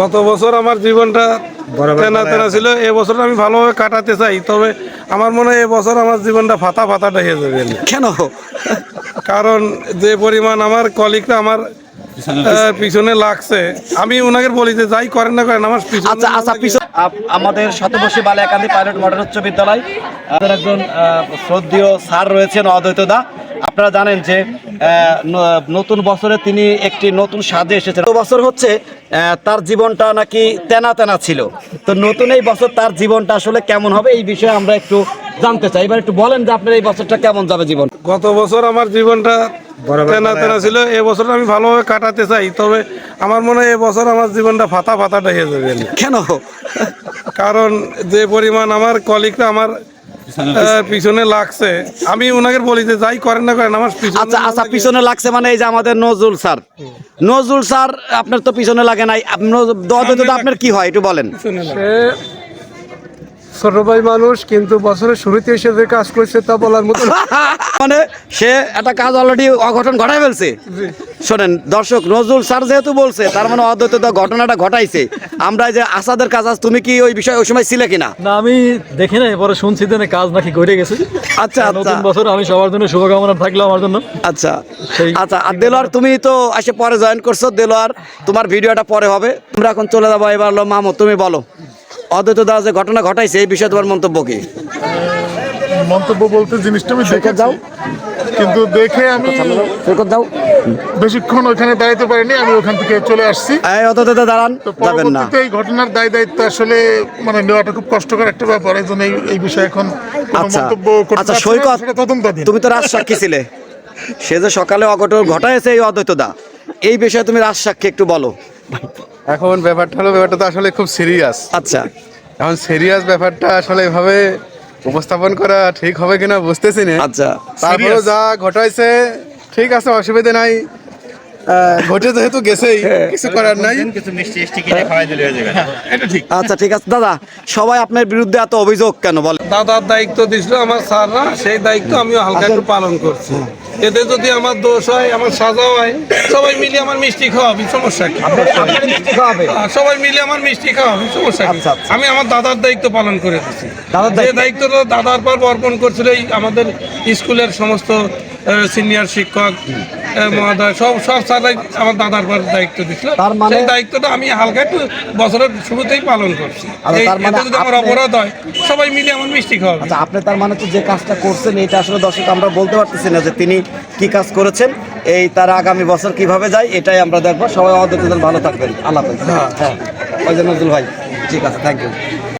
গত বছর আমার জীবনটা তেনা তেনা ছিল, এবছর আমি ভালোভাবে কাটাতে চাই, তবে আমার মনে হয় এবছর আমার জীবনটা ফাতা ফাতাটা হয়ে যাবে। কেন? কারণ যে পরিমাণ আমার কলিগরা আমার পিছনে লাগছে, আমি ওনাকে বলি যে যাই করেন না করেন আমার আমাদের শতবর্ষী বালিয়াকান্দি পাইলট মডেল উচ্চ বিদ্যালয় একজন শ্রদ্ধেয় স্যার রয়েছেন অদ্বৈত দা। আপনারা জানেন যে নতুন বছরে তিনি একটি নতুন সাজে এসেছেন। বছর হচ্ছে তার জীবনটা নাকি তেনা তেনা ছিল, তো নতুন এই বছর তার জীবনটা আসলে কেমন হবে এই বিষয়ে আমরা একটু জানতে চাই। এবার একটু বলেন যে আপনার এই বছরটা কেমন যাবে জীবন। গত বছর আমার জীবনটা তেনা তেনা ছিল, এবছর আমি ভালোভাবে কাটাতে চাই, তবে আমার মনে হয় এবছর আমার জীবনটা ফাতা ফাতাটা হয়ে যাবে। কেন? কারণ যে পরিমাণ আমার কলিগরা আমার পিছনে লাগছে, আমি ওনাকে বলি যে যাই করেন না করেন আমার পিছনে লাগছে মানে এই যে আমাদের নজরুল স্যার আপনার তো পিছনে লাগে নাই, আপনার কি হয় একটু বলেন। ছোট ভাই মানুষ, কিন্তু বছরের শুরুতে এসে যে কাজ করছে তা বলার মতো মানে সে একটা কাজ অলরেডি অঘটন ঘটাই ফেলছে। শোনেন দর্শক, নজরুল স্যার যেহেতু বলছে তার মানে অদ্বৈত ঘটনাটা ঘটাইছে। আমরা যে আসাদের কাজ, তুমি কি ওই বিষয়ে ওই সময় ছিলে কিনা? না, আমি দেখি নাই, পরে শুনছি যে কাজ নাকি ঘটে গেছে। আচ্ছা, নতুন বছর আমি সবার জন্য শুভকামনা থাকলো আমার জন্য। আচ্ছা আচ্ছা। আর দেলোয়ার, তুমি তো এসে পরে জয়েন করছো, দেলোয়ার তোমার ভিডিওটা পরে হবে। আমরা এখন চলে যাবো। এবার মাহমুদ, তুমি বলো অদ্বৈত দা যে ঘটনা ঘটাইছে এই বিষয়ে তোমার মন্তব্য কি? মন্তব্য বলতে জিনিসটা আমি দেখে যাও, কিন্তু দেখে আমি যাও বেশিক্ষণ ওখানে দাঁড়াতে পারিনি, আমি ওখান থেকে চলে আসছি। দাঁড়ান, যাবেন না। এই ঘটনার দায় দায়িত্ব আসলে মানে নেওয়াটা খুব কষ্টকর একটা ব্যাপার, এই জন্য এই বিষয়ে এখন মন্তব্য আচ্ছা সৈকত, তুমি তো রাজসাক্ষী ছিলে, সে যে সকালে অঘটন ঘটাইছে এই অদ্বৈত দা, এই বিষয়ে তুমি রাজসাক্ষী একটু বলো। এখন ব্যাপারটা তো আসলে খুব সিরিয়াস। আচ্ছা, এখন সিরিয়াস ব্যাপারটা আসলে এভাবে উপস্থাপন করা ঠিক হবে কিনা বুঝতেছি না। আচ্ছা, তারপরে যা ঘটাইছে ঠিক আছে, অসুবিধা নাই, ঘটে যেহেতু গেছেই, কিছু করার নাই। আচ্ছা ঠিক আছে। দাদা, সবাই আপনার বিরুদ্ধে এত অভিযোগ কেন বলে? দাদার দায়িত্ব দিছিল আমার স্যাররা, সেই দায়িত্ব আমিও হালকা একটু পালন করছি। এতে যদি আমার দোষ হয়, আমার সাজা হয়, সবাই মিলে আমার মিষ্টি খাওয়াবি, সমস্যা কি? সবাই মিলে আমার মিষ্টি খাওয়াবি, সমস্যা কি? আমি আমার দাদার দায়িত্ব পালন করে দিচ্ছি। যে দায়িত্বটা দাদার পর অর্পণ করছিল এই আমাদের স্কুলের সমস্ত সিনিয়র শিক্ষক মহোদয়, সব স্যাররাই আমার দাদার পর দায়িত্ব দিচ্ছিল। সেই দায়িত্বটা আমি হালকা একটু বছরের শুরুতেই পালন করছি। এতে যদি আমার অপরাধ হয়, সবাই মিলে আমার মিষ্টি খাওয়াবে। আচ্ছা, আপনি তার মানে তো যে কাজটা করছেন এটা আসলে দর্শক আমরা বলতে পারতেছি না যে তিনি কি কাজ করেছেন। এই তার আগামী বছর কিভাবে যায় এটাই আমরা দেখবো। সবাই আমাদের ভালো থাকবেন। আল্লাহ হাফেজ। হ্যাঁ, ওই যে নজরুল ভাই, ঠিক আছে, থ্যাংক ইউ।